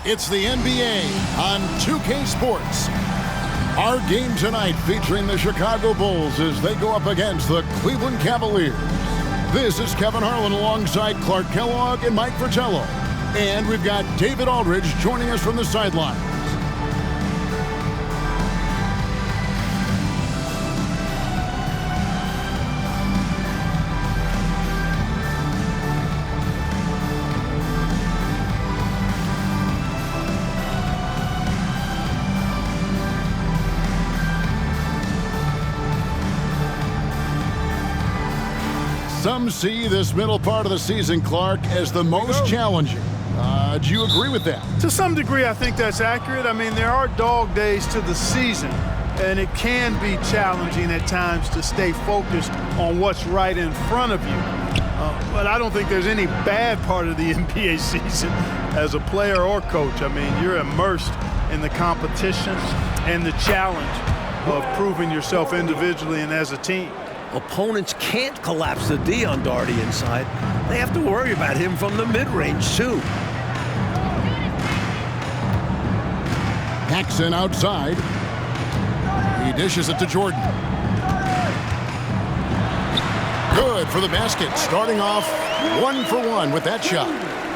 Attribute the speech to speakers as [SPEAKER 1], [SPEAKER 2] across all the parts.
[SPEAKER 1] It's the NBA on 2K Sports. Our game tonight featuring the Chicago Bulls as they go up against the Cleveland Cavaliers. This is Kevin Harlan alongside Clark Kellogg and Mike Fratello. And we've got David Aldridge joining us from the sideline. Some see this middle part of the season, Clark, as the most challenging. Do you agree with that?
[SPEAKER 2] To some degree, I think that's accurate. I mean, there are dog days to the season, and it can be challenging at times to stay focused on what's right in front of you. But I don't think there's any bad part of the NBA season as a player or coach. I mean, you're immersed in the competition and the challenge of proving yourself individually and as a team.
[SPEAKER 3] Opponents can't collapse the D on Daugherty inside. They have to worry about him from the mid-range, too.
[SPEAKER 1] Paxson outside. He dishes it to Jordan. Good for the basket. Starting off 1 for 1 with that shot.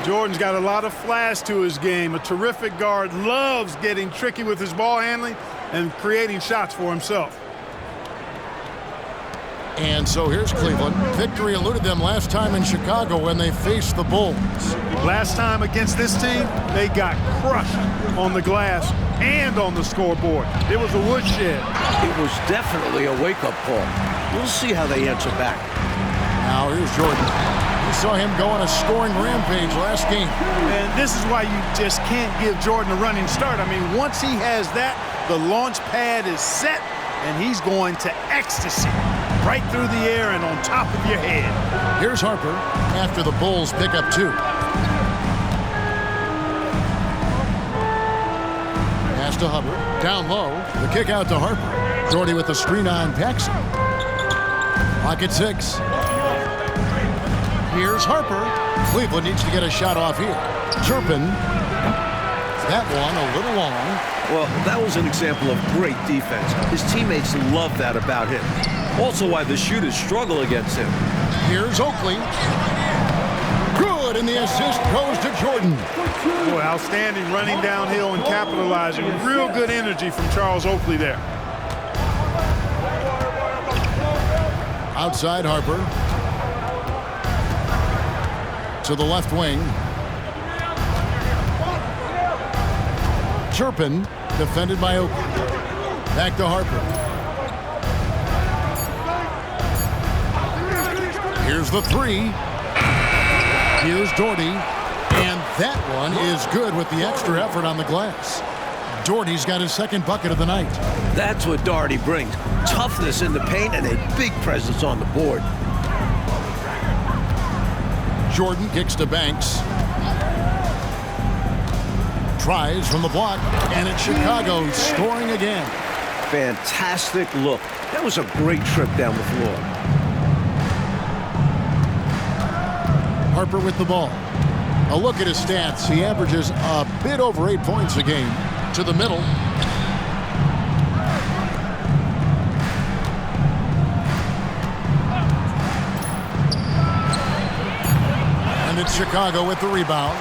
[SPEAKER 2] Jordan's got a lot of flash to his game. A terrific guard, loves getting tricky with his ball handling and creating shots for himself.
[SPEAKER 1] And so here's Cleveland. Victory eluded them last time in Chicago when they faced the Bulls.
[SPEAKER 2] Last time against this team, they got crushed on the glass and on the scoreboard. It was a woodshed.
[SPEAKER 3] It was definitely a wake-up call. We'll see how they answer back.
[SPEAKER 1] Now here's Jordan. We saw him go on a scoring rampage last game.
[SPEAKER 2] And this is why you just can't give Jordan a running start. I mean, once he has that, the launch pad is set, and he's going to ecstasy. Right through the air and on top of your head.
[SPEAKER 1] Here's Harper after the Bulls pick up 2. Pass to Hubbard. Down low. The kick out to Harper. Daugherty with the screen on Paxson. Pocket 6. Here's Harper. Cleveland needs to get a shot off here. Turpin. That one a little long.
[SPEAKER 3] Well, that was an example of great defense. His teammates love that about him. Also why the shooters struggle against him.
[SPEAKER 1] Here's Oakley. Good, and the assist goes to Jordan.
[SPEAKER 2] Boy, outstanding running downhill and capitalizing. Real good energy from Charles Oakley there.
[SPEAKER 1] Outside Harper. To the left wing. Turpin, defended by Oakley. Back to Harper. Here's the 3. Here's Daugherty. And that one is good with the extra effort on the glass. Daugherty's got his second bucket of the night.
[SPEAKER 3] That's what Daugherty brings. Toughness in the paint and a big presence on the board.
[SPEAKER 1] Jordan kicks to Banks. Tries from the block. And it's Chicago scoring again.
[SPEAKER 3] Fantastic look. That was a great trip down the floor.
[SPEAKER 1] Harper with the ball. A look at his stats. He averages a bit over 8 points a game. To the middle. And it's Chicago with the rebound.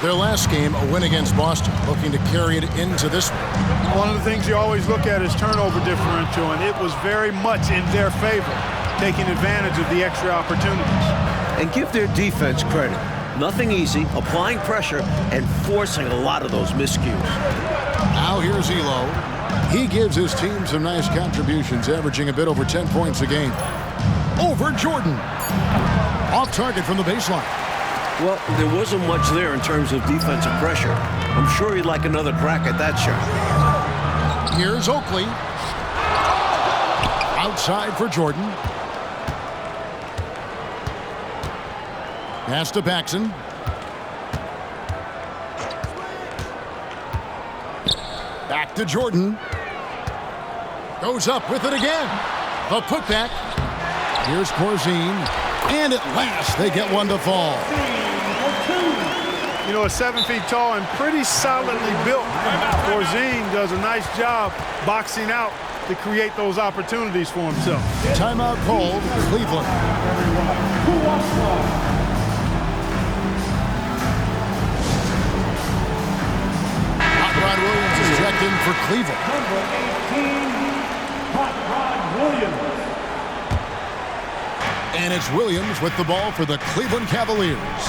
[SPEAKER 1] Their last game, a win against Boston, looking to carry it into this one.
[SPEAKER 2] One of the things you always look at is turnover differential, and it was very much in their favor, taking advantage of the extra opportunities.
[SPEAKER 3] And give their defense credit. Nothing easy, applying pressure, and forcing a lot of those miscues.
[SPEAKER 1] Now here's Elo. He gives his team some nice contributions, averaging a bit over 10 points a game. Over Jordan. Off target from the baseline.
[SPEAKER 3] Well, there wasn't much there in terms of defensive pressure. I'm sure he'd like another crack at that shot.
[SPEAKER 1] Here's Oakley. Outside for Jordan. Pass to Paxson. Back to Jordan. Goes up with it again. The putback. Here's Corzine. And at last, they get one to fall.
[SPEAKER 2] You know, 7 feet tall and pretty solidly built. Corzine does a nice job boxing out to create those opportunities for himself.
[SPEAKER 1] Timeout called, Cleveland. Hot Rod Williams is checked in for Cleveland.
[SPEAKER 4] Number 18, Hot Rod Williams.
[SPEAKER 1] And it's Williams with the ball for the Cleveland Cavaliers.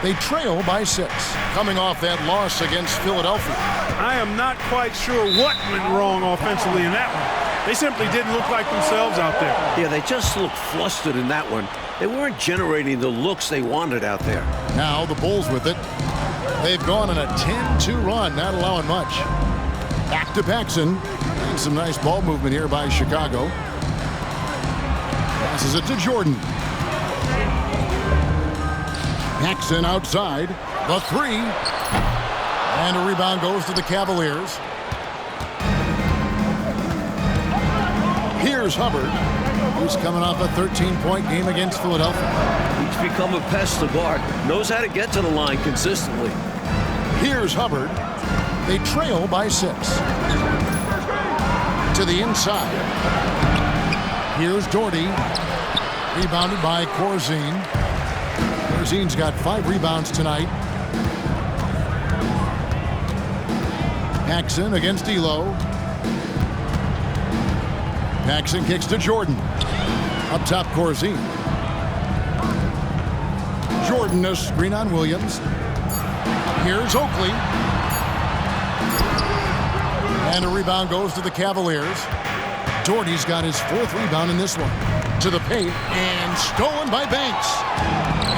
[SPEAKER 1] They trail by 6, coming off that loss against Philadelphia.
[SPEAKER 2] I am not quite sure what went wrong offensively in that one. They simply didn't look like themselves out there.
[SPEAKER 3] Yeah, they just looked flustered in that one. They weren't generating the looks they wanted out there.
[SPEAKER 1] Now the Bulls with it. They've gone on a 10-2 run, not allowing much. Back to Paxson. And some nice ball movement here by Chicago. Passes it to Jordan. Paxson outside. The 3. And a rebound goes to the Cavaliers. Here's Hubbard, who's coming off a 13-point game against Philadelphia.
[SPEAKER 3] He's become a pest to guard. Knows how to get to the line consistently.
[SPEAKER 1] Here's Hubbard. They trail by 6. To the inside. Here's Doherty. Rebounded by Corzine. Corzine's got 5 rebounds tonight. Paxson against D'Lo. Paxson kicks to Jordan. Up top, Corzine. Jordan, a screen on Williams. Here's Oakley. And a rebound goes to the Cavaliers. Doherty's got his 4th rebound in this one. To the paint, and stolen by Banks.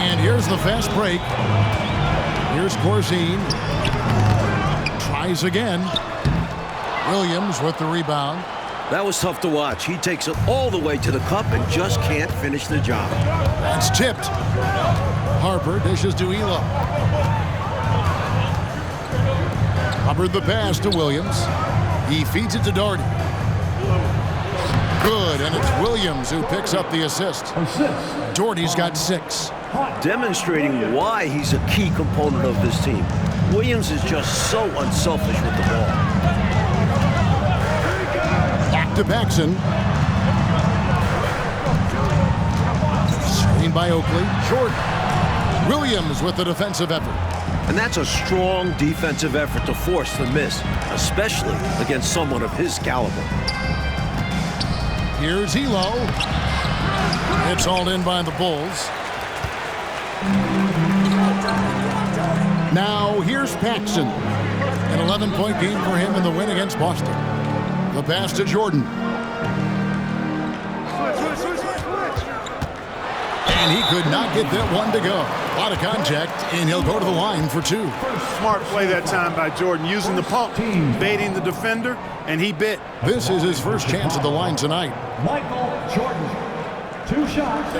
[SPEAKER 1] And here's the fast break. Here's Corzine. Tries again. Williams with the rebound.
[SPEAKER 3] That was tough to watch. He takes it all the way to the cup and just can't finish the job.
[SPEAKER 1] That's tipped. Harper dishes to Elo. Hubbard the pass to Williams. He feeds it to Doherty. Good, and it's Williams who picks up the assist. Doherty's got 6.
[SPEAKER 3] Demonstrating why he's a key component of this team. Williams is just so unselfish with the ball.
[SPEAKER 1] Back to Paxson. Screen by Oakley. Jordan. Williams with the defensive effort.
[SPEAKER 3] And that's a strong defensive effort to force the miss, especially against someone of his caliber.
[SPEAKER 1] Here's Elo. It's hauled in by the Bulls. Now here's Paxson. An 11-point game for him in the win against Boston. The pass to Jordan. And he could not get that one to go. A lot of contact, and he'll go to the line for 2.
[SPEAKER 2] Smart play that time by Jordan, using the pump, baiting the defender, and he bit.
[SPEAKER 1] This is his first chance at the line tonight.
[SPEAKER 4] Michael Jordan. 2 shots.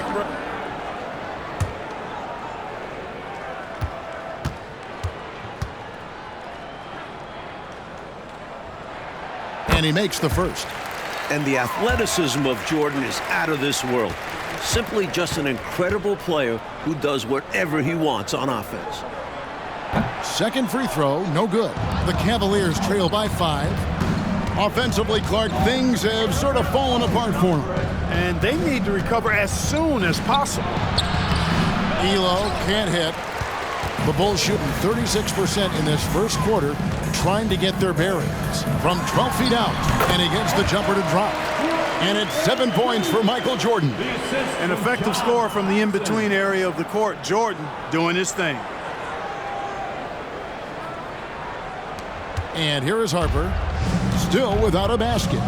[SPEAKER 1] And he makes the first.
[SPEAKER 3] And the athleticism of Jordan is out of this world. Simply just an incredible player who does whatever he wants on offense.
[SPEAKER 1] Second free throw, no good. The Cavaliers trail by 5. Offensively, Clark, things have sort of fallen apart for them.
[SPEAKER 2] And they need to recover as soon as possible.
[SPEAKER 1] Elo can't hit. The Bulls shooting 36% in this first quarter, trying to get their bearings. From 12 feet out, and he gets the jumper to drop. And it's 7 points for Michael Jordan.
[SPEAKER 2] An effective score from the in-between area of the court. Jordan doing his thing.
[SPEAKER 1] And here is Harper, still without a basket.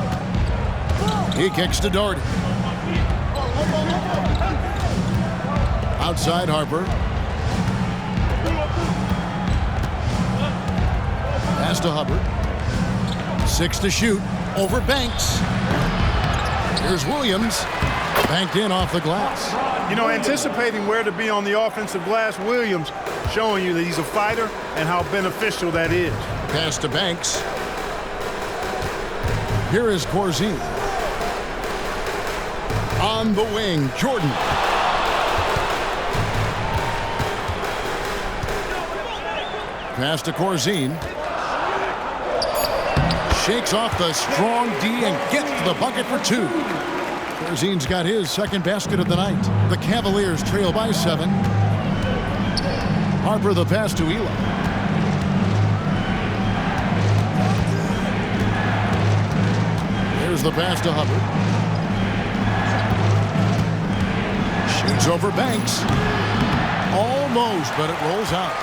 [SPEAKER 1] He kicks to Doherty. Outside Harper. Pass to Hubbard. 6 to shoot. Over Banks. Here's Williams. Banked in off the glass.
[SPEAKER 2] You know, anticipating where to be on the offensive glass, Williams showing you that he's a fighter and how beneficial that is.
[SPEAKER 1] Pass to Banks. Here is Corzine. On the wing, Jordan. Pass to Corzine. Shakes off the strong D and gets to the bucket for 2. Corzine's got his second basket of the night. The Cavaliers trail by 7. Harper the pass to Elam. Here's the pass to Hubbard. Shoots over Banks. Almost, but it rolls out.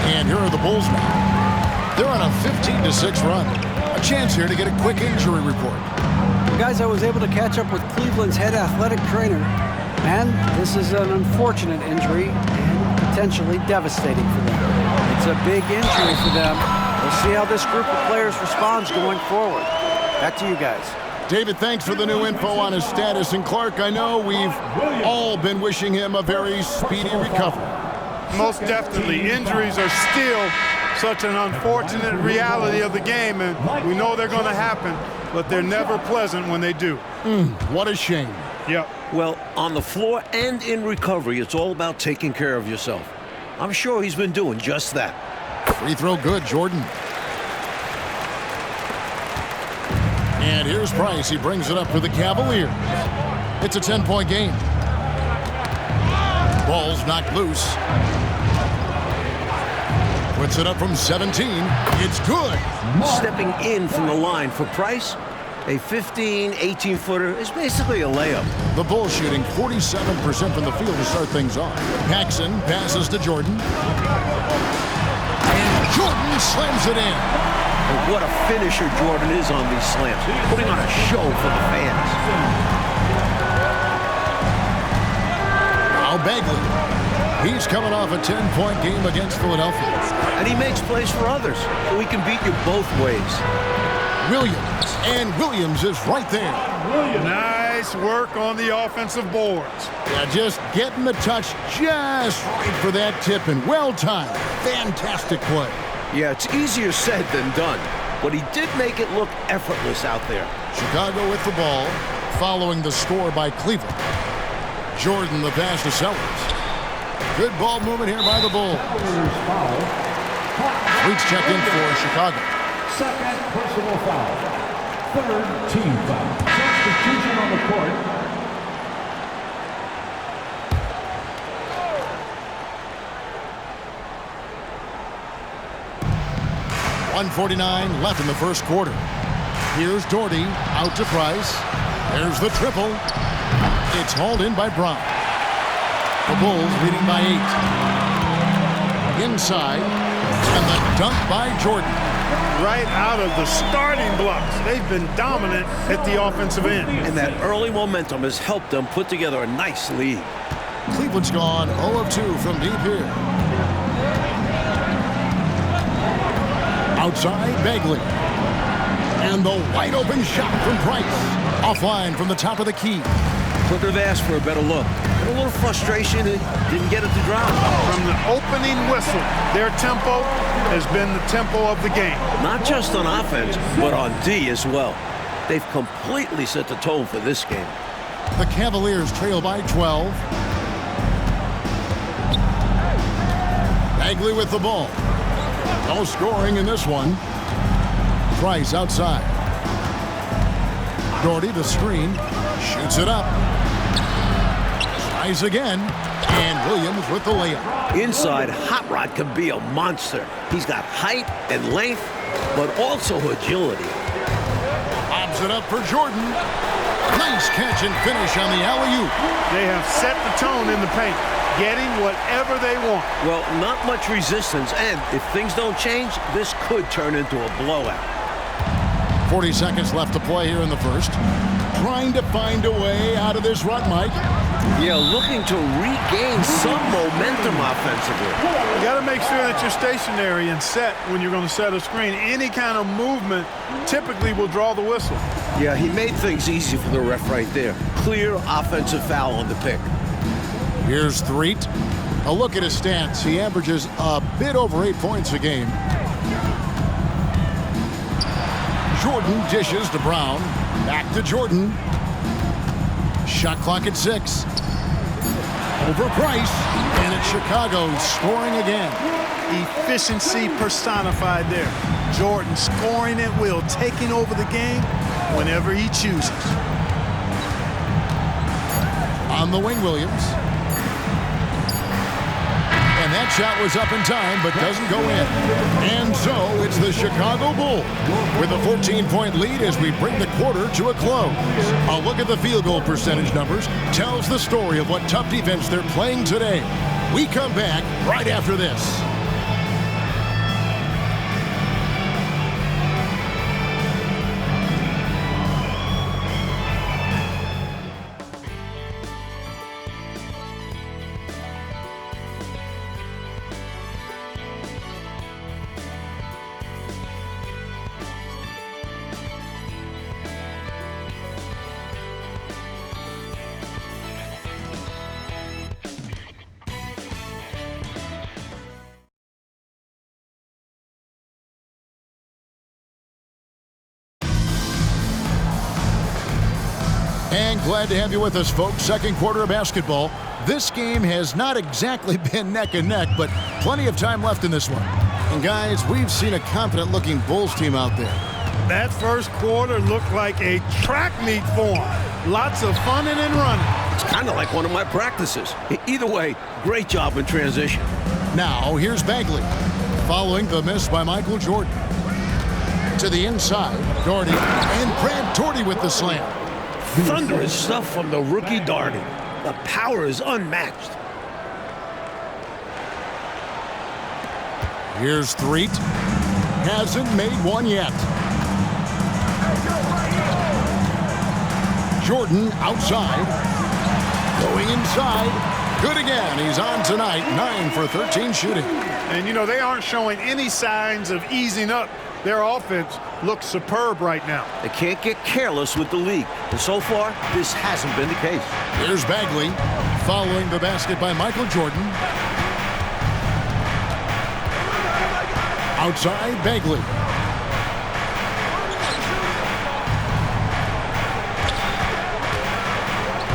[SPEAKER 1] And here are the Bulls now. They're on a 15-6 run. A chance here to get a quick injury report.
[SPEAKER 5] Guys, I was able to catch up with Cleveland's head athletic trainer, and this is an unfortunate injury and potentially devastating for them. It's a big injury for them. We'll see how this group of players responds going forward. Back to you guys.
[SPEAKER 1] David, thanks for the new info on his status. And Clark, I know we've all been wishing him a very speedy recovery.
[SPEAKER 2] Most definitely. Injuries are still such an unfortunate reality of the game, and we know they're going to happen, but they're never pleasant when they do.
[SPEAKER 1] What a shame.
[SPEAKER 2] Yep.
[SPEAKER 3] Well, on the floor and in recovery, it's all about taking care of yourself. I'm sure he's been doing just that.
[SPEAKER 1] Free throw good, Jordan. And here's Price. He brings it up for the Cavaliers. It's a 10-point game. Ball's knocked loose. Puts it up from 17. It's good.
[SPEAKER 3] Stepping in from the line for Price, a 15, 18-footer is basically a layup.
[SPEAKER 1] The Bulls shooting 47% from the field to start things off. Paxson passes to Jordan. And Jordan slams it in.
[SPEAKER 3] But what a finisher Jordan is on these slams, putting on a show for the fans.
[SPEAKER 1] Now Bagley. He's coming off a 10-point game against Philadelphia.
[SPEAKER 3] And he makes plays for others, so he can beat you both ways.
[SPEAKER 1] Williams. And Williams is right there.
[SPEAKER 2] Nice work on the offensive boards.
[SPEAKER 1] Yeah, just getting the touch just right for that tip, and well-timed. Fantastic play.
[SPEAKER 3] Yeah, it's easier said than done, but he did make it look effortless out there.
[SPEAKER 1] Chicago with the ball, following the score by Cleveland. Jordan the pass to Sellers. Good ball movement here by the Bulls. Reach check in for Chicago.
[SPEAKER 4] Second personal foul. Third team foul. Substitution on the court.
[SPEAKER 1] .149 left in the first quarter. Here's Doherty out to Price. There's the triple. It's hauled in by Brown. The Bulls leading by 8. Inside, and the dunk by Jordan.
[SPEAKER 2] Right out of the starting blocks. They've been dominant at the offensive end.
[SPEAKER 3] And that early momentum has helped them put together a nice lead.
[SPEAKER 1] Cleveland's gone 0 of 2 from deep here. Outside, Bagley. And the wide open shot from Price. Offline from the top of the key.
[SPEAKER 3] Couldn't have asked for a better look. A little frustration, it didn't get it to drop.
[SPEAKER 2] From the opening whistle, their tempo has been the tempo of the game.
[SPEAKER 3] Not just on offense, but on D as well. They've completely set the tone for this game.
[SPEAKER 1] The Cavaliers trail by 12. Bagley with the ball. No scoring in this one. Price outside. Doherty the screen. Shoots it up. Tries again. And Williams with the layup.
[SPEAKER 3] Inside, Hot Rod can be a monster. He's got height and length, but also agility.
[SPEAKER 1] Lobs it up for Jordan. Nice catch and finish on the alley-oop.
[SPEAKER 2] They have set the tone in the paint, getting whatever they want.
[SPEAKER 3] Well, not much resistance, and if things don't change, this could turn into a blowout.
[SPEAKER 1] 40 seconds left to play here in the first. Trying to find a way out of this rut, Mike.
[SPEAKER 3] Yeah, looking to regain some momentum offensively.
[SPEAKER 2] You got to make sure that you're stationary and set when you're going to set a screen. Any kind of movement typically will draw the whistle.
[SPEAKER 3] Yeah, he made things easy for the ref right there. Clear offensive foul on the pick.
[SPEAKER 1] Here's Threet. A look at his stats. He averages a bit over 8 points a game. Jordan dishes to Brown. Back to Jordan. Shot clock at 6. Over Price. And it's Chicago scoring again.
[SPEAKER 2] Efficiency personified there. Jordan scoring at will, taking over the game whenever he chooses.
[SPEAKER 1] On the wing, Williams. And that shot was up in time, but doesn't go in. And so it's the Chicago Bulls with a 14-point lead as we bring the quarter to a close. A look at the field goal percentage numbers tells the story of what tough defense they're playing today. We come back right after this. And glad to have you with us, folks. Second quarter of basketball. This game has not exactly been neck and neck, but plenty of time left in this one. And guys, we've seen a confident-looking Bulls team out there.
[SPEAKER 2] That first quarter looked like a track meet for them. Lots of funning and running.
[SPEAKER 3] It's kind of like one of my practices. Either way, great job in transition.
[SPEAKER 1] Now, here's Bagley, following the miss by Michael Jordan. To the inside, Daugherty, and Brad Daugherty with the slam.
[SPEAKER 3] Thunderous stuff from the rookie Daugherty. The power is unmatched.
[SPEAKER 1] Here's Threet. Hasn't made one yet. Jordan outside. Going inside. Good again. He's on tonight. 9 for 13 shooting.
[SPEAKER 2] And, you know, they aren't showing any signs of easing up. Their offense looks superb right now.
[SPEAKER 3] They can't get careless with the league. And so far, this hasn't been the case.
[SPEAKER 1] Here's Bagley, following the basket by Michael Jordan. Outside, Bagley.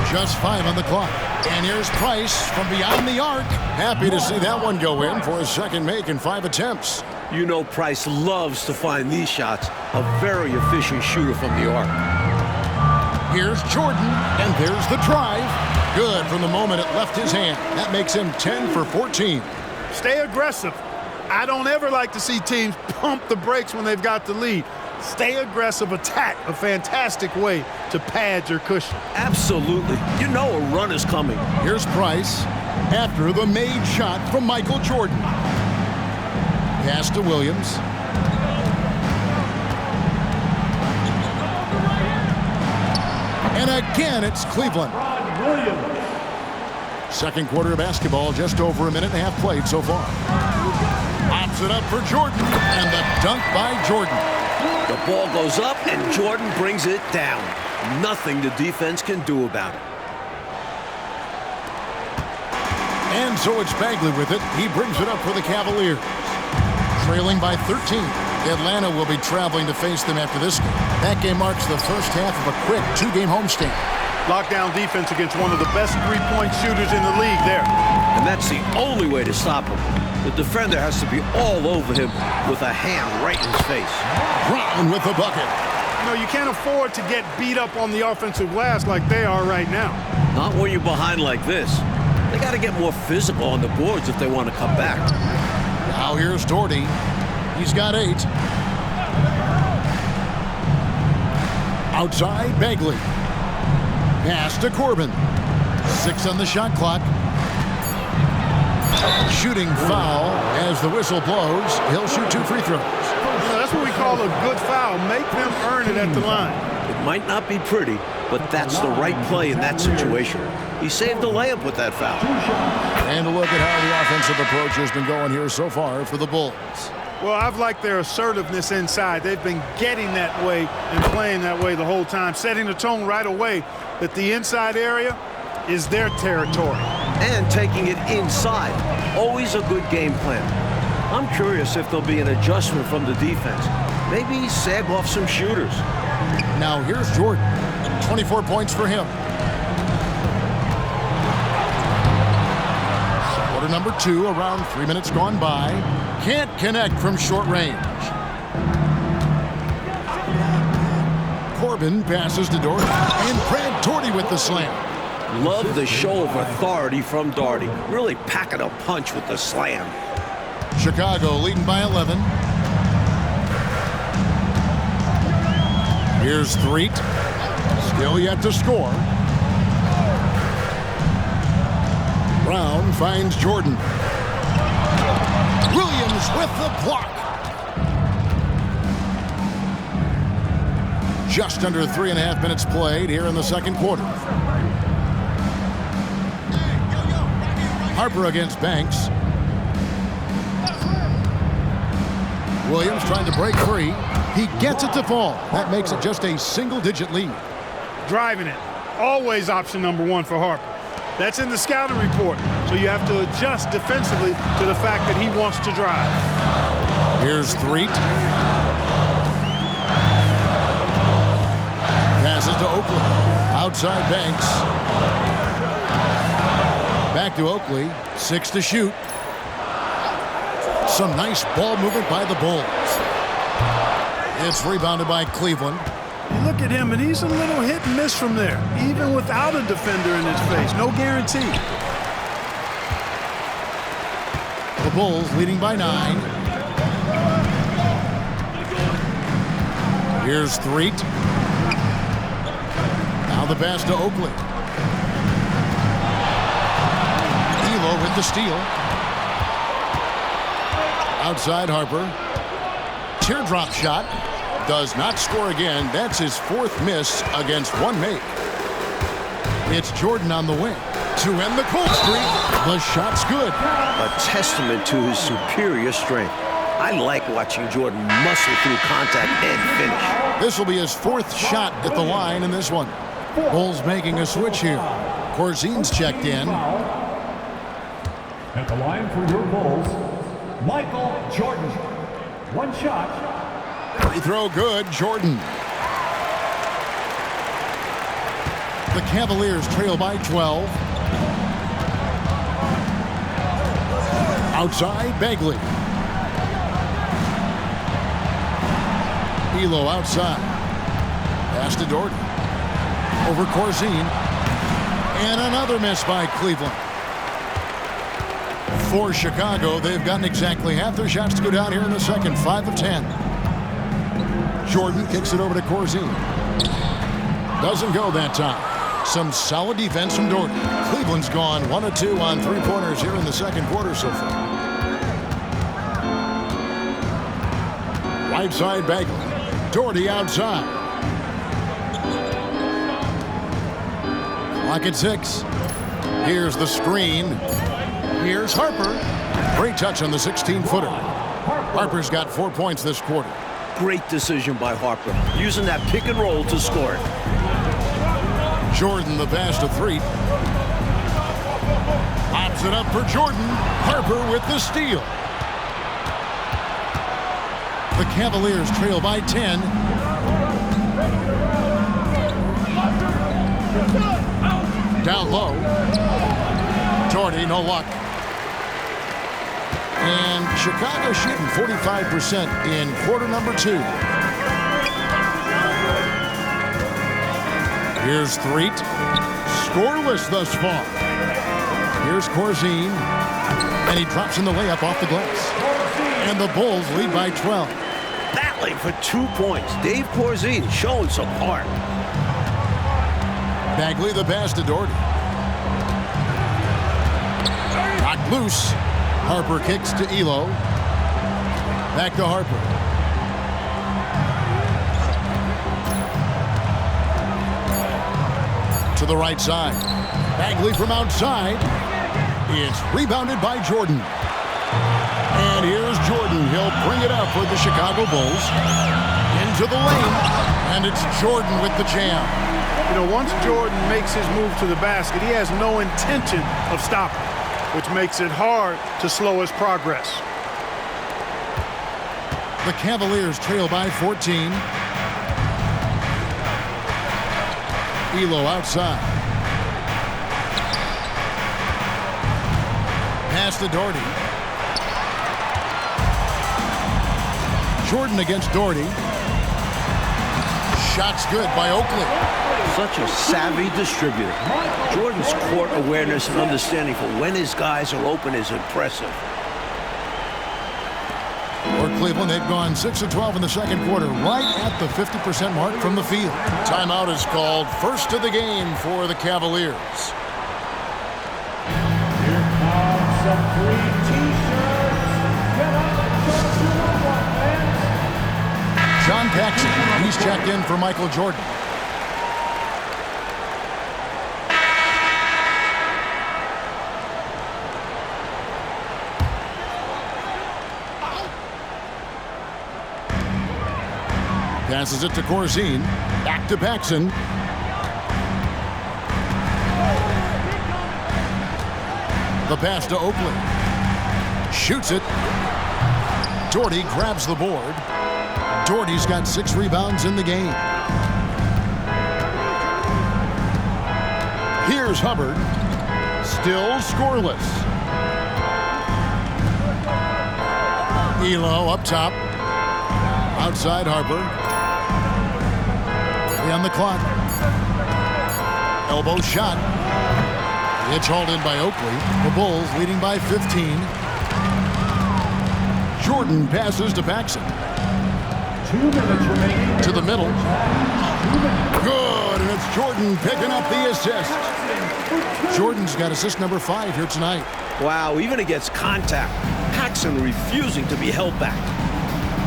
[SPEAKER 1] Just 5 on the clock. And here's Price from beyond the arc. Happy to see that one go in for his second make in 5 attempts.
[SPEAKER 3] You know Price loves to find these shots. A very efficient shooter from the arc.
[SPEAKER 1] Here's Jordan, and there's the drive. Good from the moment it left his hand. That makes him 10 for 14.
[SPEAKER 2] Stay aggressive. I don't ever like to see teams pump the brakes when they've got the lead. Stay aggressive, attack, a fantastic way to pad your cushion.
[SPEAKER 3] Absolutely. You know a run is coming.
[SPEAKER 1] Here's Price after the made shot from Michael Jordan. Pass to Williams. And again, it's Cleveland. Second quarter of basketball, just over a minute and a half played so far. Pops it up for Jordan, and the dunk by Jordan.
[SPEAKER 3] The ball goes up, and Jordan brings it down. Nothing the defense can do about it.
[SPEAKER 1] And so it's Bagley with it. He brings it up for the Cavaliers. Trailing by 13. Atlanta will be traveling to face them after this game. That game marks the first half of a quick 2-game homestand.
[SPEAKER 2] Lockdown defense against one of the best three-point shooters in the league there.
[SPEAKER 3] And that's the only way to stop him. The defender has to be all over him with a hand right in his face.
[SPEAKER 1] Brown with the bucket.
[SPEAKER 2] You know, you can't afford to get beat up on the offensive glass like they are right now.
[SPEAKER 3] Not when you're behind like this. They got to get more physical on the boards if they want to come back.
[SPEAKER 1] Now here's Daugherty. He's got 8. Outside, Bagley. Pass to Corbin. 6 on the shot clock. Shooting foul as the whistle blows. He'll shoot 2 free throws.
[SPEAKER 2] That's what we call a good foul. Make them earn it at the line.
[SPEAKER 3] It might not be pretty, but that's the right play in that situation. He saved the layup with that foul.
[SPEAKER 1] And a look at how the offensive approach has been going here so far for the Bulls.
[SPEAKER 2] Well, I've liked their assertiveness inside. They've been getting that way and playing that way the whole time, setting the tone right away that the inside area is their territory.
[SPEAKER 3] And taking it inside. Always a good game plan. I'm curious if there'll be an adjustment from the defense. Maybe sag off some shooters.
[SPEAKER 1] Now here's Jordan. 24 points for him. Quarter number 2, around 3 minutes gone by. Can't connect from short range. Corbin passes to Doherty. And Brad Doherty with the slam.
[SPEAKER 3] Love the show of authority from Doherty. Really packing a punch with the slam.
[SPEAKER 1] Chicago leading by 11. Here's Threet. Still yet to score. Brown finds Jordan. Williams with the block. Just under 3.5 minutes played here in the second quarter. Harper against Banks. Williams trying to break free. He gets it to fall. That makes it just a single-digit lead.
[SPEAKER 2] Driving it. Always option number one for Harper. That's in the scouting report. So you have to adjust defensively to the fact that he wants to drive.
[SPEAKER 1] Here's Threet. Passes to Oakley. Outside Banks. Back to Oakley. 6 to shoot. Some nice ball movement by the Bulls. It's rebounded by Cleveland.
[SPEAKER 2] You look at him, and he's a little hit and miss from there, even without a defender in his face. No guarantee.
[SPEAKER 1] The Bulls leading by 9. Here's Threet. Now the pass to Oakley. Elo with the steal. Outside Harper. Teardrop shot. Does not score again. That's his 4th miss against one make. It's Jordan on the wing to end the cold streak. The shot's good.
[SPEAKER 3] A testament to his superior strength. I like watching Jordan muscle through contact and finish.
[SPEAKER 1] This will be his 4th shot at the line in this one. Bulls making a switch here. Corzine's checked in.
[SPEAKER 4] At the line for your Bulls, Michael Jordan. One shot.
[SPEAKER 1] Free throw good, Jordan. The Cavaliers trail by 12. Outside, Bagley. Elo outside. Pass to Doherty. Over Corzine. And another miss by Cleveland. For Chicago, they've gotten exactly half their shots to go down here in the second. 5 of 10. Jordan kicks it over to Corzine. Doesn't go that time. Some solid defense from Doherty. Cleveland's gone 1 of 2 on 3-pointers here in the second quarter so far. Right side Bagley. Doherty outside. Clock at 6. Here's the screen. Here's Harper. Great touch on the 16-footer. Harper's got 4 points this quarter.
[SPEAKER 3] Great decision by Harper, using that pick and roll to score it.
[SPEAKER 1] Jordan the pass to Threet. Pops it up for Jordan. Harper with the steal. The Cavaliers trail by 10. Down low. Doherty, no luck. And Chicago shooting 45% in quarter number 2. Here's Threet. Scoreless thus far. Here's Corzine. And he drops in the layup off the glass. And the Bulls lead by 12.
[SPEAKER 3] Battling for 2 points. Dave Corzine showing some heart.
[SPEAKER 1] Bagley the pass to Doherty. Knocked loose. Harper kicks to Elo. Back to Harper. To the right side. Bagley from outside. It's rebounded by Jordan. And here's Jordan. He'll bring it up for the Chicago Bulls. Into the lane. And it's Jordan with the jam.
[SPEAKER 2] You know, once Jordan makes his move to the basket, he has no intention of stopping, which makes it hard to slow his progress.
[SPEAKER 1] The Cavaliers trail by 14. Elo outside. Pass to Doherty. Jordan against Doherty. Shot's good by Oakley.
[SPEAKER 3] Such a savvy distributor. Jordan's court awareness and understanding for when his guys are open is impressive.
[SPEAKER 1] For Cleveland, they've gone 6 of 12 in the second quarter, right at the 50% mark from the field. Timeout is called. First of the game for the Cavaliers.
[SPEAKER 4] Here comes some free T-shirts. Get up and show us who won one, fans.
[SPEAKER 1] John Paxson, he's checked in for Michael Jordan. Passes it to Corzine. Back to Paxson. The pass to Oakley. Shoots it. Doherty grabs the board. Doherty's got 6 rebounds in the game. Here's Hubbard. Still scoreless. Elo up top. Outside Harper. On the clock. Elbow shot. It's hauled in by Oakley. The Bulls leading by 15. Jordan passes to Paxson.
[SPEAKER 4] 2 minutes remaining.
[SPEAKER 1] To the middle. Good, and it's Jordan picking up the assist. Jordan's got assist number 5 here tonight.
[SPEAKER 3] Wow, even against contact, Paxson refusing to be held back.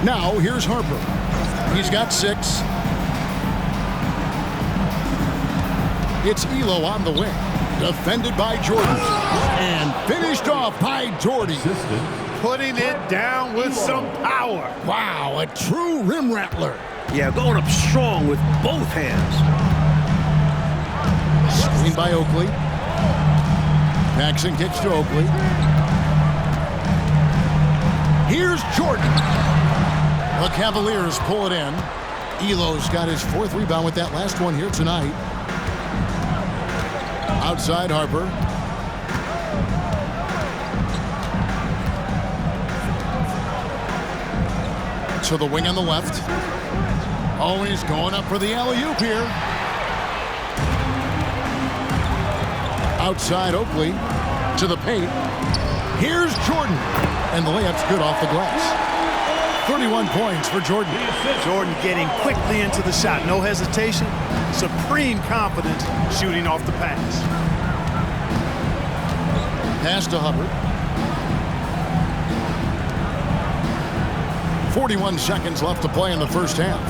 [SPEAKER 1] Now here's Harper. He's got 6. It's Elo on the wing. Defended by Jordan. And finished off by Doherty.
[SPEAKER 2] Putting it down with some power.
[SPEAKER 1] Wow, a true rim rattler.
[SPEAKER 3] Yeah, going up strong with both hands.
[SPEAKER 1] Screen by Oakley. Paxson kicks to Oakley. Here's Jordan. The Cavaliers pull it in. Elo's got his 4th rebound with that last one here tonight. Outside Harper. To the wing on the left. Oh, he's going up for the alley-oop here. Outside Oakley. To the paint. Here's Jordan. And the layup's good off the glass. 31 points for Jordan.
[SPEAKER 2] Jordan getting quickly into the shot. No hesitation. Supreme confidence shooting off the pass.
[SPEAKER 1] Pass to Hubbard. 41 seconds left to play in the first half.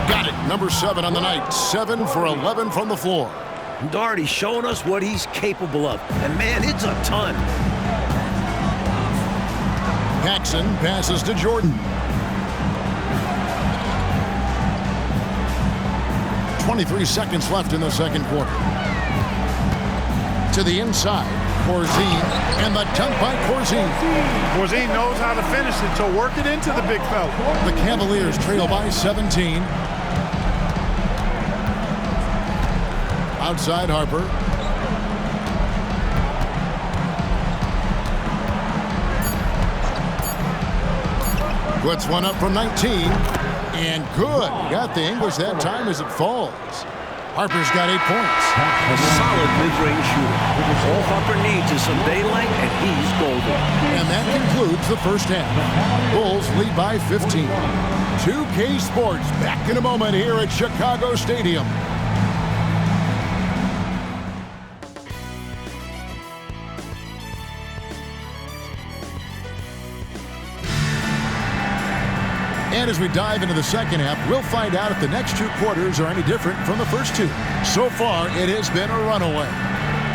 [SPEAKER 1] Got it. Number 7 on the night. 7 for 11 from the floor.
[SPEAKER 3] Doherty showing us what he's capable of. And man, it's a ton.
[SPEAKER 1] Paxson passes to Jordan. 23 seconds left in the second quarter. To the inside, Corzine, and the dunk by Corzine.
[SPEAKER 2] Corzine knows how to finish it, so work it into the big fella.
[SPEAKER 1] The Cavaliers trail by 17. Outside Harper. Puts one up from 19. And good. Got the English that time as it falls. Harper's got 8 points.
[SPEAKER 3] A solid mid-range shooter. All Harper needs is some daylight, and he's golden.
[SPEAKER 1] And that concludes the first half. Bulls lead by 15. 2K Sports back in a moment here at Chicago Stadium. And as we dive into the second half, we'll find out if the next 2 quarters are any different from the first 2. So far, it has been a runaway.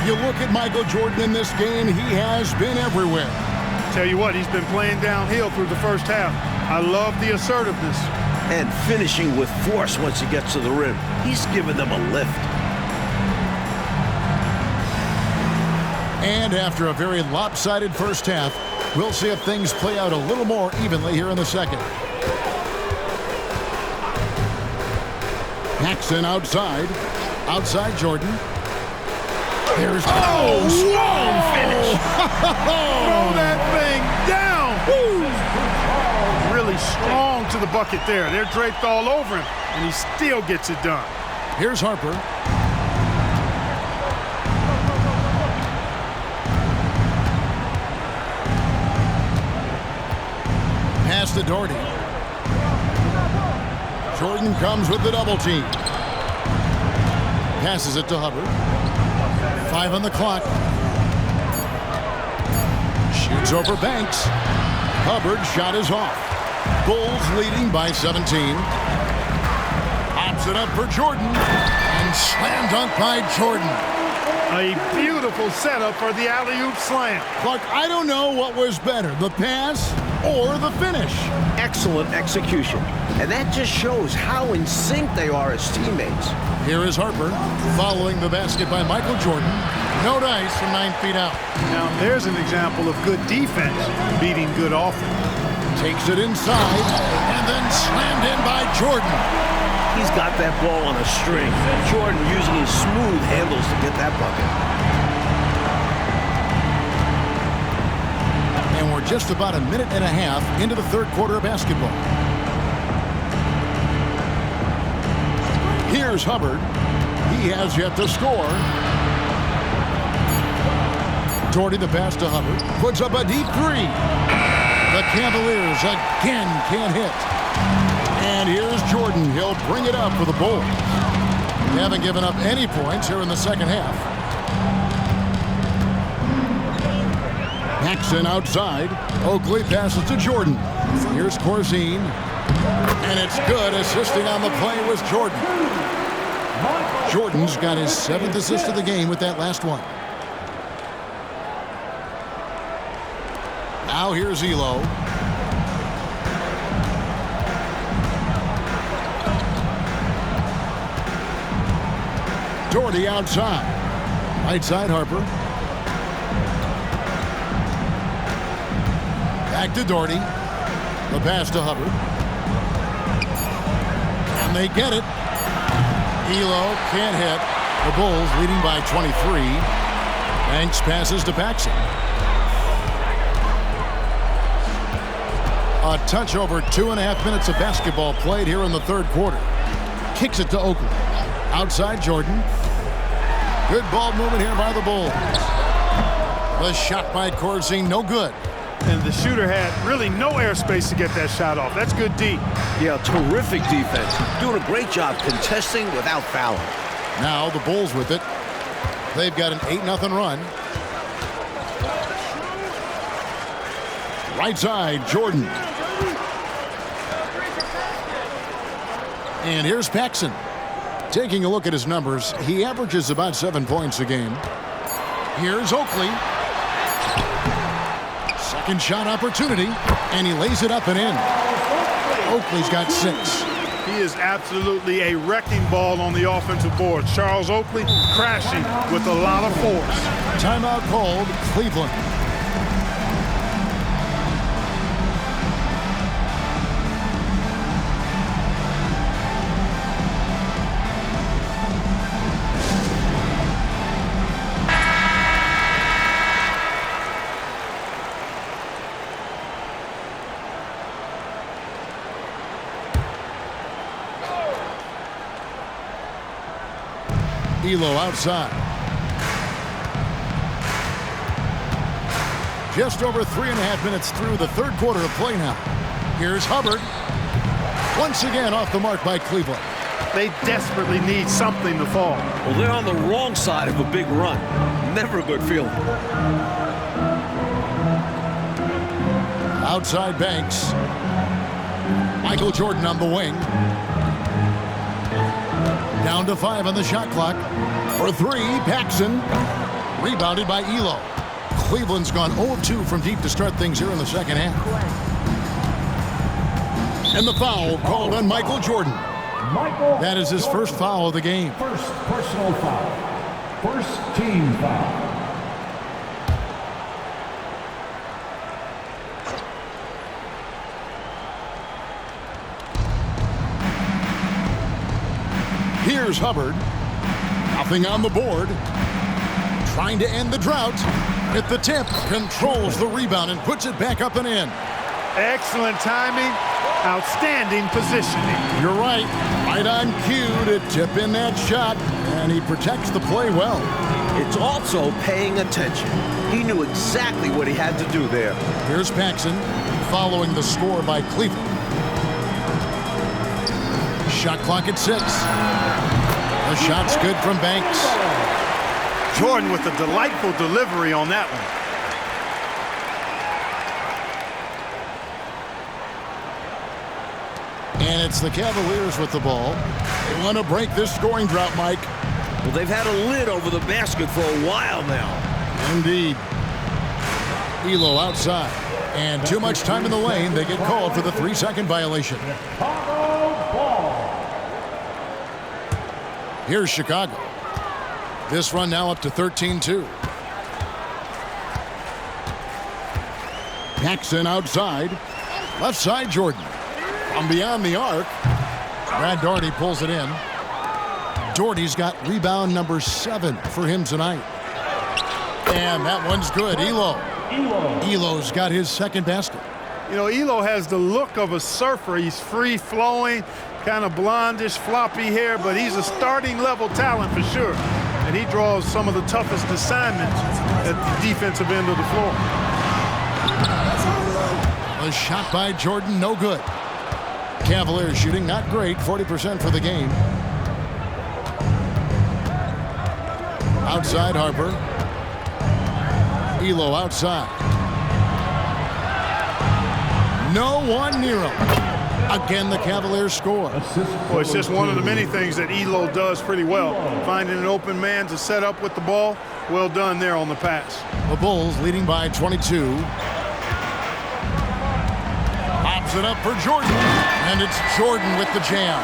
[SPEAKER 1] You look at Michael Jordan in this game, he has been everywhere.
[SPEAKER 2] Tell you what, he's been playing downhill through the first half. I love the assertiveness.
[SPEAKER 3] And finishing with force once he gets to the rim. He's given them a lift.
[SPEAKER 1] And after a very lopsided first half, we'll see if things play out a little more evenly here in the second. Paxson outside. Outside Jordan. There's strong finish.
[SPEAKER 2] Throw that thing down.
[SPEAKER 1] Woo!
[SPEAKER 2] really strong to the bucket there. They're draped all over him, and he still gets it done.
[SPEAKER 1] Here's Harper. Pass to Doherty. Jordan comes with the double team. Passes it to Hubbard. 5 on the clock. Shoots over Banks. Hubbard's shot is off. Bulls leading by 17. Pops it up for Jordan. And slam dunk by Jordan.
[SPEAKER 2] A beautiful setup for the alley-oop slam.
[SPEAKER 1] Clark, I don't know what was better, the pass or the finish.
[SPEAKER 3] Excellent execution. And that just shows how in sync they are as teammates.
[SPEAKER 1] Here is Harper following the basket by Michael Jordan. No dice from 9 feet out.
[SPEAKER 2] Now, there's an example of good defense beating good offense.
[SPEAKER 1] Takes it inside and then slammed in by Jordan.
[SPEAKER 3] He's got that ball on a string. Jordan using his smooth handles to get that bucket.
[SPEAKER 1] And we're just about a minute and a half into the third quarter of basketball. Here's Hubbard. He has yet to score. Doherty the pass to Hubbard. Puts up a deep three. The Cavaliers again can't hit. And here's Jordan. He'll bring it up for the Bulls. They haven't given up any points here in the second half. Paxson outside. Oakley passes to Jordan. Here's Corzine. And it's good. Assisting on the play was Jordan. Jordan's got his 7th assist of the game with that last one. Now here's Elo. Doherty outside. Right side Harper. Back to Doherty. The pass to Hubbard. And they get it. Elo can't hit. The Bulls leading by 23. Banks passes to Paxson. A touch over 2.5 minutes of basketball played here in the third quarter. Kicks it to Oakley. Outside Jordan. Good ball movement here by the Bulls. The shot by Corzine, no good.
[SPEAKER 2] And the shooter had really no airspace to get that shot off. That's good D.
[SPEAKER 3] Yeah, terrific defense. Doing a great job contesting without fouling.
[SPEAKER 1] Now the Bulls with it. They've got an 8-0 run. Right side, Jordan. And here's Paxson. Taking a look at his numbers, he averages about 7 points a game. Here's Oakley. Second shot opportunity, and he lays it up and in. Oakley's got 6.
[SPEAKER 2] He is absolutely a wrecking ball on the offensive board. Charles Oakley crashing with a lot of force.
[SPEAKER 1] Timeout called, Cleveland. Elo outside. Just over 3.5 minutes through the third quarter of play now. Here's Hubbard. Once again off the mark by Cleveland.
[SPEAKER 2] They desperately need something to fall.
[SPEAKER 3] Well, they're on the wrong side of a big run. Never a good feeling.
[SPEAKER 1] Outside Banks. Michael Jordan on the wing. Down to 5 on the shot clock. For 3, Paxson. Rebounded by Elo. Cleveland's gone 0 of 2 from deep to start things here in the second half. And the foul called on Michael Jordan. That is his first foul of the game.
[SPEAKER 4] First personal foul. First team foul.
[SPEAKER 1] Here's Hubbard. Nothing on the board. Trying to end the drought. At the tip, controls the rebound and puts it back up and in.
[SPEAKER 2] Excellent timing, outstanding positioning.
[SPEAKER 1] You're right. Right on cue to tip in that shot, and he protects the play well.
[SPEAKER 3] It's also paying attention. He knew exactly what he had to do there.
[SPEAKER 1] Here's Paxson following the score by Cleveland. Shot clock at 6. The shot's good from Banks.
[SPEAKER 2] Jordan with a delightful delivery on that one.
[SPEAKER 1] And it's the Cavaliers with the ball. They want to break this scoring drought, Mike.
[SPEAKER 3] Well, they've had a lid over the basket for a while now.
[SPEAKER 1] Indeed. Elo outside. And too much time in the lane. They get called for the 3-second violation. Here's Chicago. This run now up to 13-2. Paxson outside. Left side, Jordan. From beyond the arc. Brad Daugherty pulls it in. Daugherty's got rebound number 7 for him tonight. And that one's good. Elo's got his second basket.
[SPEAKER 2] You know, Elo has the look of a surfer. He's free-flowing, kind of blondish, floppy hair, but he's a starting-level talent for sure. And he draws some of the toughest assignments at the defensive end of the floor.
[SPEAKER 1] A shot by Jordan, no good. Cavaliers shooting not great, 40% for the game. Outside Harper. Elo outside. No one near him. Again, the Cavaliers score.
[SPEAKER 2] Well, it's just one of the many things that Elo does pretty well. Finding an open man to set up with the ball. Well done there on the pass.
[SPEAKER 1] The Bulls leading by 22. Pops it up for Jordan. And it's Jordan with the jam.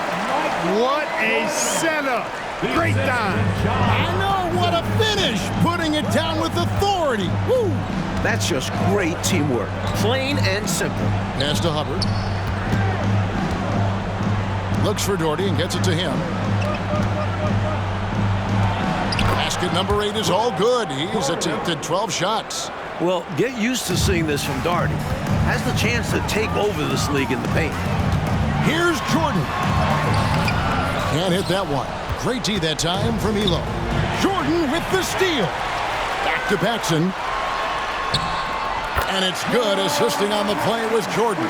[SPEAKER 2] What a setup. Great dime.
[SPEAKER 1] I know, what a finish. Putting it down with authority. Woo!
[SPEAKER 3] That's just great teamwork. Plain and simple.
[SPEAKER 1] Pass to Hubbard. Looks for Daugherty and gets it to him. Basket number 8 is all good. He's attempted 12 shots.
[SPEAKER 3] Well, get used to seeing this from Daugherty. Has the chance to take over this league in the paint.
[SPEAKER 1] Here's Jordan. Can't hit that one. Great D that time from Elo. Jordan with the steal. Back to Paxson. And it's good. Assisting on the play was Jordan.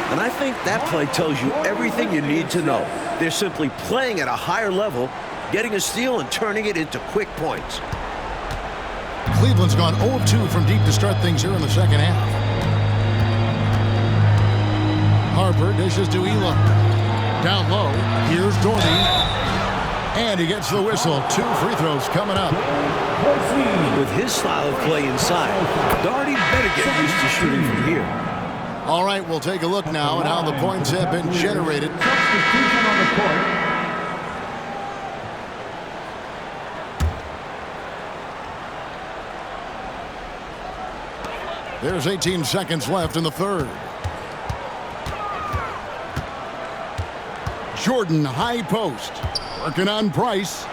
[SPEAKER 3] And I think that play tells you everything you need to know. They're simply playing at a higher level, getting a steal and turning it into quick points.
[SPEAKER 1] Cleveland's gone 0 of 2 from deep to start things here in the second half. Harper dishes to Elo. Down low, here's Daugherty. And he gets the whistle. 2 free throws coming up.
[SPEAKER 3] With his style of play inside, Daugherty better get used to shooting from here.
[SPEAKER 1] All right, we'll take a look now at how the points have been generated.
[SPEAKER 4] Substitution on the court.
[SPEAKER 1] There's 18 seconds left in the third. Jordan, high post. Working on Price.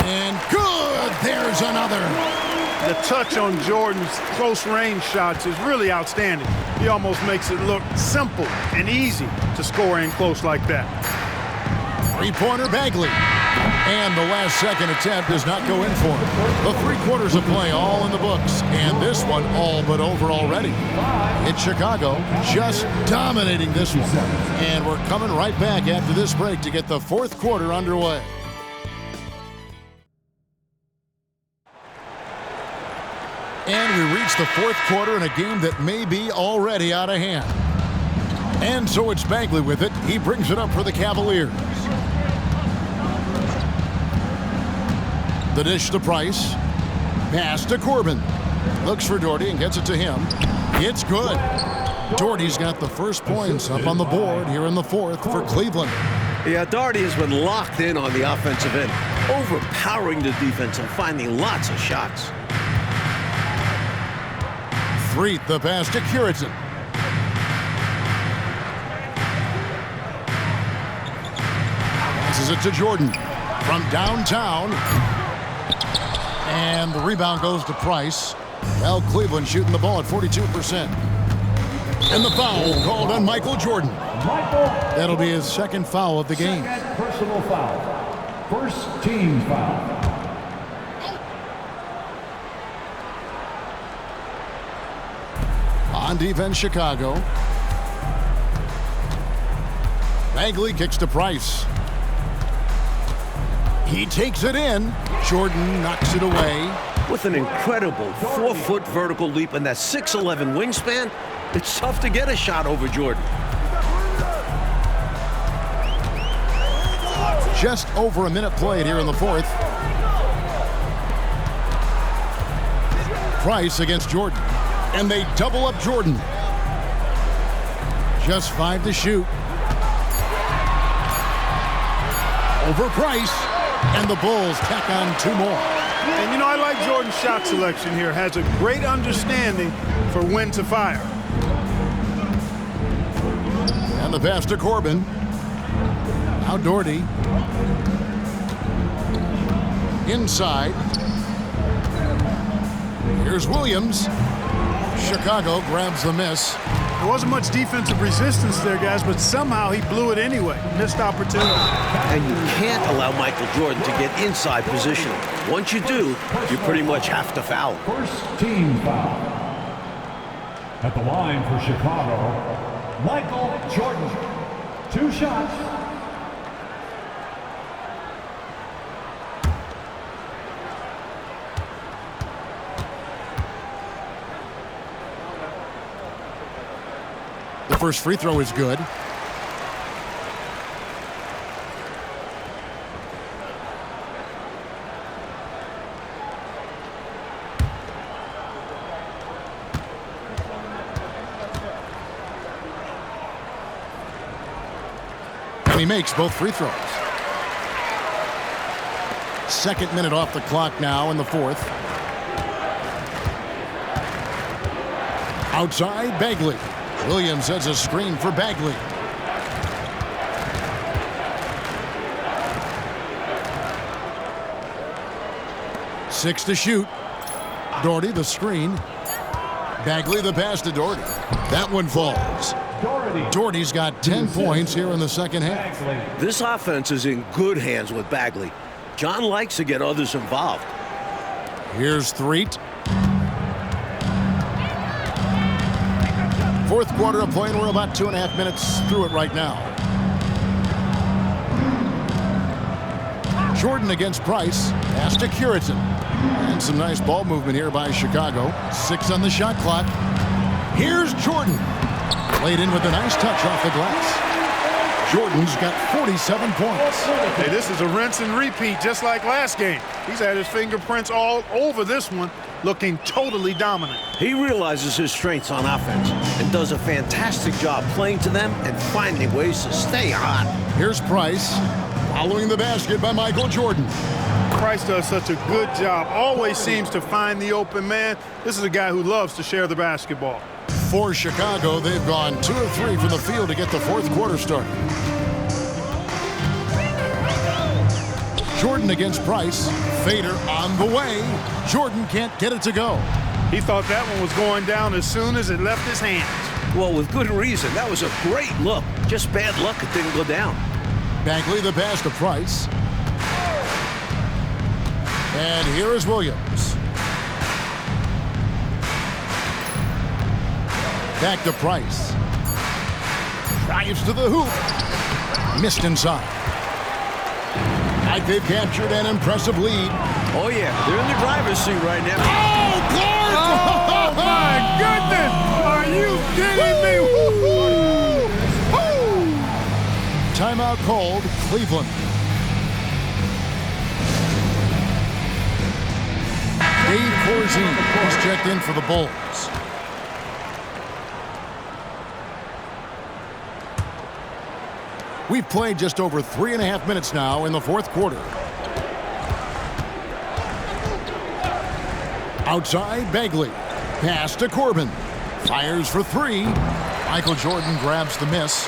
[SPEAKER 1] And good! There's another.
[SPEAKER 2] The touch on Jordan's close-range shots is really outstanding. He almost makes it look simple and easy to score in close like that.
[SPEAKER 1] Three-pointer Bagley. And the last second attempt does not go in for him. The 3 quarters of play all in the books. And this one all but over already. It's Chicago just dominating this one. And we're coming right back after this break to get the 4th quarter underway. And we reach the 4th quarter in a game that may be already out of hand. And so it's Bagley with it. He brings it up for the Cavaliers. The dish to Price. Pass to Corbin. Looks for Daugherty and gets it to him. It's good. Daugherty's got the first points up on the board here in the 4th for Cleveland.
[SPEAKER 3] Yeah, Daugherty has been locked in on the offensive end, overpowering the defense and finding lots of shots.
[SPEAKER 1] Threet, the pass to Curitan. Passes it to Jordan from downtown. And the rebound goes to Price. Well, Cleveland shooting the ball at 42%. And the foul called on Michael Jordan.
[SPEAKER 4] Michael.
[SPEAKER 1] That'll be his second foul of the game.
[SPEAKER 4] Second personal foul. First team foul.
[SPEAKER 1] On defense, Chicago. Bagley kicks to Price. He takes it in. Jordan knocks it away.
[SPEAKER 3] With an incredible 4-foot vertical leap and that 6'11" wingspan, it's tough to get a shot over Jordan.
[SPEAKER 1] Just over a minute played here in the fourth. Price against Jordan. And they double up Jordan. Just 5 to shoot. Over Price. And the Bulls tack on 2 more.
[SPEAKER 2] And, you know, I like Jordan's shot selection here. Has a great understanding for when to fire.
[SPEAKER 1] And the pass to Corbin. Now Doherty. Inside. Here's Williams. Chicago grabs the miss.
[SPEAKER 2] There wasn't much defensive resistance there, guys, but somehow he blew it anyway. Missed opportunity.
[SPEAKER 3] And you can't allow Michael Jordan to get inside position. Once you do, you pretty much have to foul.
[SPEAKER 4] First team foul. At the line for Chicago, Michael Jordan. 2 shots.
[SPEAKER 1] The first free throw is good. And he makes both free throws. Second minute off the clock now in the fourth. Outside, Bagley. Williams has a screen for Bagley. Six to shoot. Doherty the screen. Bagley the pass to Doherty. That one falls. Doherty's got 10 points here in the second half.
[SPEAKER 3] This offense is in good hands with Bagley. John likes to get others involved.
[SPEAKER 1] Here's Threet. Fourth quarter of play, and we're about 2.5 minutes through it right now. Jordan against Price. Pass to Curitan. And some nice ball movement here by Chicago. 6 on the shot clock. Here's Jordan. Played in with a nice touch off the glass. Jordan's got 47 points.
[SPEAKER 2] Hey, this is a rinse and repeat, just like last game. He's had his fingerprints all over this one, looking totally dominant.
[SPEAKER 3] He realizes his strengths on offense and does a fantastic job playing to them and finding ways to stay hot.
[SPEAKER 1] Here's Price. Following the basket by Michael Jordan.
[SPEAKER 2] Price does such a good job. Always seems to find the open man. This is a guy who loves to share the basketball.
[SPEAKER 1] For Chicago, they've gone 2 of 3 from the field to get the fourth quarter started. Jordan against Price. Fader on the way. Jordan can't get it to go.
[SPEAKER 2] He thought that one was going down as soon as it left his hands.
[SPEAKER 3] Well, with good reason. That was a great look. Just bad luck it didn't go down.
[SPEAKER 1] Bagley the pass to Price. And here is Williams. Back to Price. Drives to the hoop. Missed inside. Like they've captured an impressive lead.
[SPEAKER 3] Oh, yeah. They're in the driver's seat right now.
[SPEAKER 1] Oh, Clark!
[SPEAKER 2] Oh, my goodness! Are you kidding me? Woo-hoo!
[SPEAKER 1] Timeout called, Cleveland. Dave Corzine has checked in for the Bulls. We've played just over 3.5 minutes now in the fourth quarter. Outside, Bagley. Pass to Corbin. Fires for 3. Michael Jordan grabs the miss.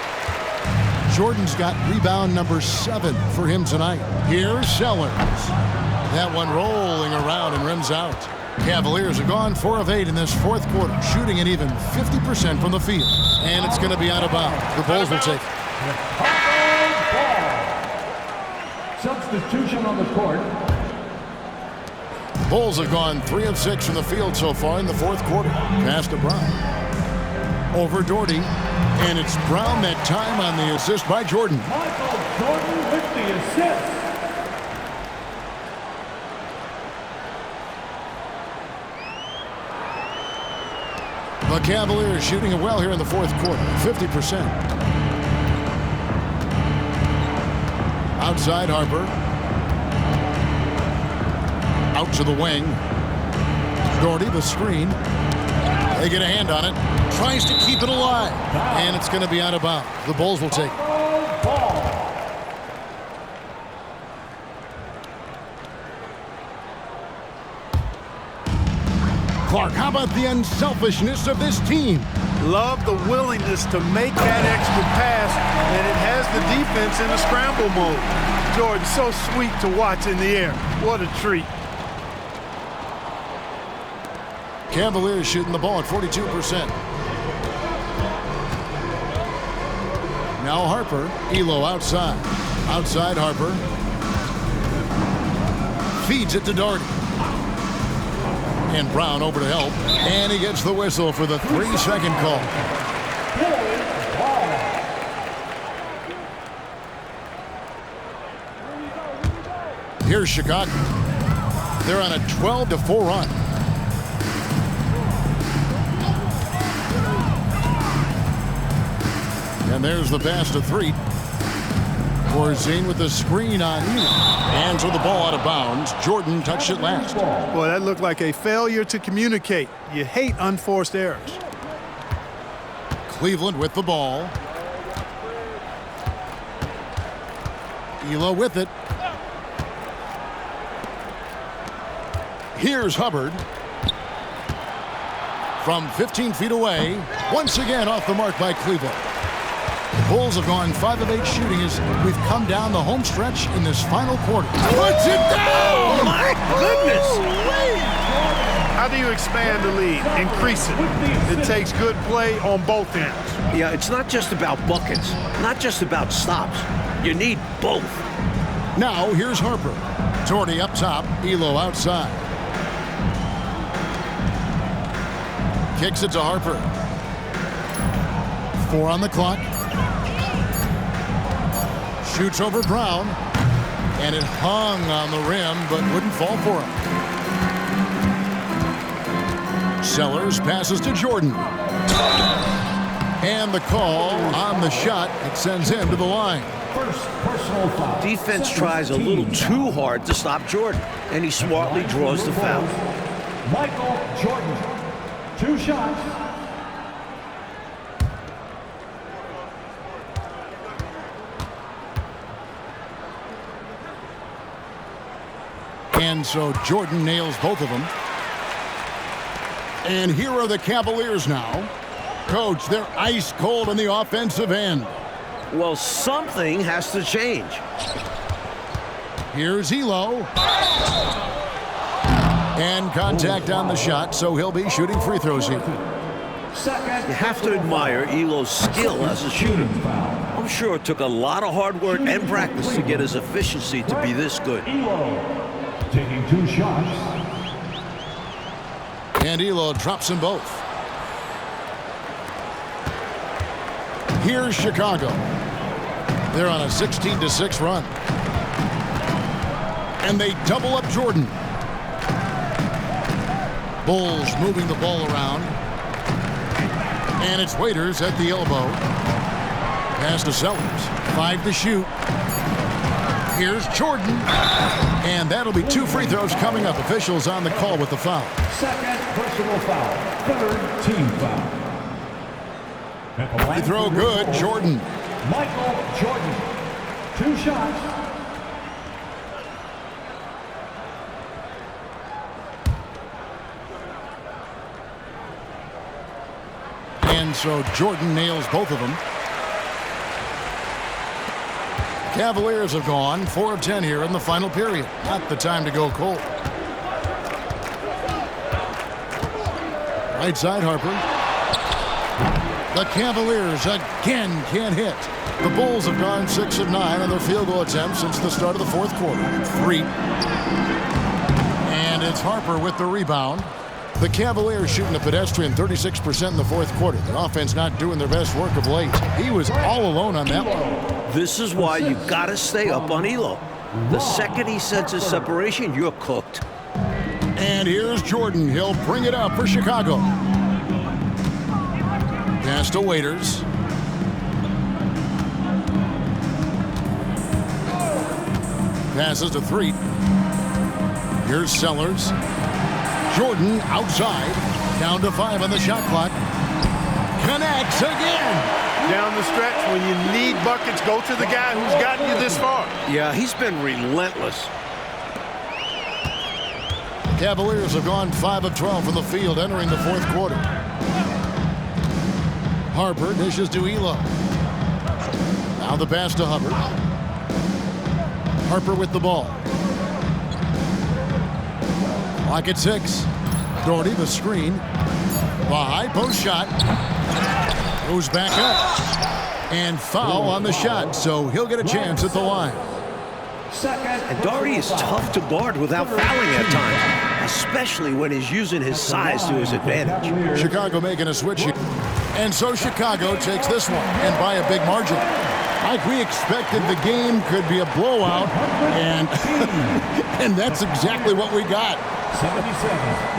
[SPEAKER 1] Jordan's got rebound number 7 for him tonight. Here's Sellers. That one rolling around and rims out. Cavaliers have gone 4 of 8 in this fourth quarter, shooting at even 50% from the field. And it's going to be out of bounds. The Bulls will take it.
[SPEAKER 4] Substitution on the court.
[SPEAKER 1] Bulls have gone 3 of 6 from the field so far in the fourth quarter. Pass to Brown. Over Doherty. And it's Brown that time on the assist by Jordan.
[SPEAKER 4] Michael Jordan with the assist.
[SPEAKER 1] The Cavaliers shooting it well here in the fourth quarter. 50%. Outside Harper. Out to the wing. Doherty, the screen. They get a hand on it. Tries to keep it alive. And it's going to be out of bounds. The Bulls will take it. Clark, how about the unselfishness of this team?
[SPEAKER 2] Love the willingness to make that extra pass, and it has the defense in a scramble mode. Jordan, so sweet to watch in the air. What a treat.
[SPEAKER 1] Cavaliers shooting the ball at 42%. Now Harper. Elo outside. Outside Harper. Feeds it to Doherty. And Brown over to help. And he gets the whistle for the 3-second call. Here's Chicago. They're on a 12-4 run. And there's the pass to 3. Corzine with the screen on Elo. And so the ball out of bounds. Jordan touched it last.
[SPEAKER 2] Boy, that looked like a failure to communicate. You hate unforced errors.
[SPEAKER 1] Cleveland with the ball. Elo with it. Here's Hubbard. From 15 feet away. Once again off the mark by Cleveland. The Bulls have gone 5 of 8 shooting as we've come down the home stretch in this final quarter. Puts it down!
[SPEAKER 3] Oh, my goodness!
[SPEAKER 2] How do you expand the lead? Increase it. It takes good play on both ends.
[SPEAKER 3] Yeah, it's not just about buckets, not just about stops. You need both.
[SPEAKER 1] Now here's Harper. Doherty up top, Elo outside. Kicks it to Harper. 4 on the clock. Shoots over Brown. And it hung on the rim, but wouldn't fall for him. Sellers passes to Jordan. And the call on the shot. It sends him to the line.
[SPEAKER 4] First personal foul.
[SPEAKER 3] Defense tries a little too hard to stop Jordan, and he smartly draws the foul.
[SPEAKER 4] Michael Jordan. 2 shots.
[SPEAKER 1] And so Jordan nails both of them. And here are the Cavaliers now. Coach, they're ice cold on the offensive end.
[SPEAKER 3] Well, something has to change.
[SPEAKER 1] Here's Elo. And contact on the shot, so he'll be shooting free throws here.
[SPEAKER 3] You have to admire Elo's skill as a shooter. I'm sure it took a lot of hard work and practice to get his efficiency to be this good.
[SPEAKER 4] Elo taking 2 shots.
[SPEAKER 1] And Elo drops them both. Here's Chicago. They're on a 16-6 run. And they double up Jordan. Bulls moving the ball around. And it's Waiters at the elbow. Pass to Sellers. 5 to shoot. Here's Jordan. And that'll be 2 free throws coming up. Officials on the call with the foul.
[SPEAKER 4] Second personal foul. 3rd team foul.
[SPEAKER 1] Free throw good. Jordan.
[SPEAKER 4] Michael Jordan. 2 shots.
[SPEAKER 1] And so Jordan nails both of them. Cavaliers have gone 4 of 10 here in the final period. Not the time to go cold. Right side Harper. The Cavaliers again can't hit. The Bulls have gone 6 of 9 on their field goal attempts since the start of the fourth quarter. 3. And it's Harper with the rebound. The Cavaliers shooting a pedestrian 36% in the fourth quarter. The offense not doing their best work of late. He was all alone on that one.
[SPEAKER 3] This is why you got to stay up on Elo. The second he senses separation, you're cooked.
[SPEAKER 1] And here's Jordan. He'll bring it up for Chicago. Pass to Waiters. Passes to 3. Here's Sellers. Jordan outside. Down to 5 on the shot clock. Connects again.
[SPEAKER 2] Down the stretch, when you need buckets, go to the guy who's gotten you this far.
[SPEAKER 3] Yeah, he's been relentless.
[SPEAKER 1] Cavaliers have gone 5 of 12 from the field entering the fourth quarter. Harper dishes to Elo. Now the pass to Hubbard. Harper with the ball. Clock at 6. Doherty the screen. The high post shot. Goes back up. And foul on the shot, so he'll get a chance at the line.
[SPEAKER 3] And Doherty is tough to guard without fouling at times, especially when he's using his size to his advantage.
[SPEAKER 1] Chicago making a switch here. And so Chicago takes this one, and by a big margin. Like we expected, the game could be a blowout, and, and that's exactly what we got.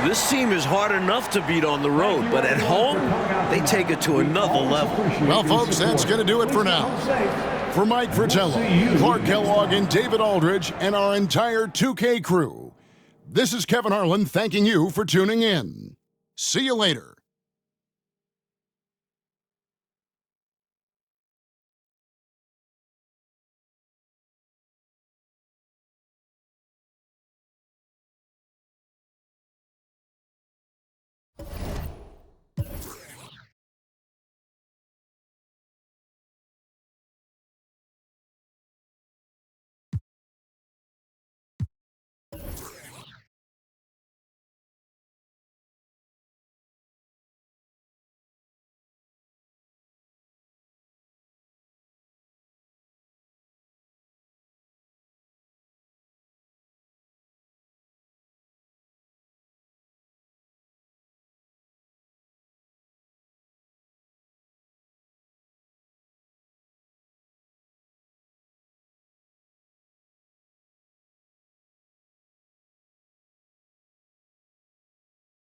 [SPEAKER 3] This team is hard enough to beat on the road, but at home, they take it to another level.
[SPEAKER 1] Well, folks, that's going to do it for now. For Mike Fratello, Clark Kellogg, and David Aldridge, and our entire 2K crew, this is Kevin Harlan thanking you for tuning in. See you later.